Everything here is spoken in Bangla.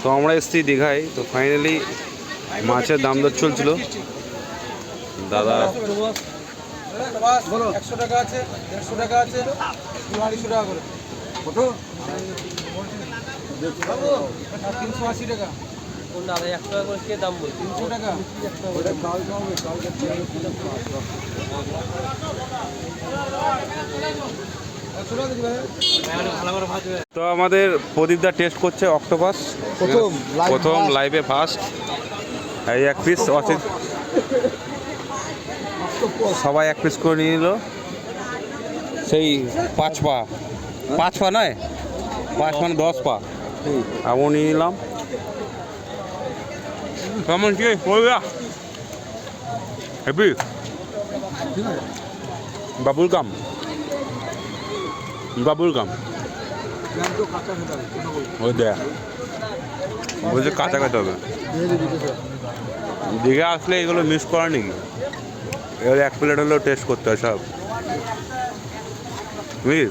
তো আমরা এসেছি দীঘায়। তো ফাইনালি মাছের দাম দর চলছিল। দাদা 100 টাকা আছে, 150 টাকা আছে, 250 টাকা করে। কত? 380 টাকা। কোন দাদা 100 টাকা করে কে দাম বলছে? 300 টাকা। ওটা কাল হবে, কালকে তো আমাদের প্রদীপদা টেস্ট করছে অক্টোপাস প্রথম লাইভে ফার্স্ট। এই এক পিস সবাই এক পিস করে নিয়ে নিল। সেই 5 পা, 5 পা নয়, 5 মানে 10 পা এমন নিয়ে নিলাম। কেমন কি হেভি বাবুল গাম ওই দেখ বলছে কাঁচা খেতে হবে। দীঘা আসলে এগুলো মিস করা নাকি? এবার 1 প্লেট হলেও টেস্ট করতে হয় সব বুঝলি।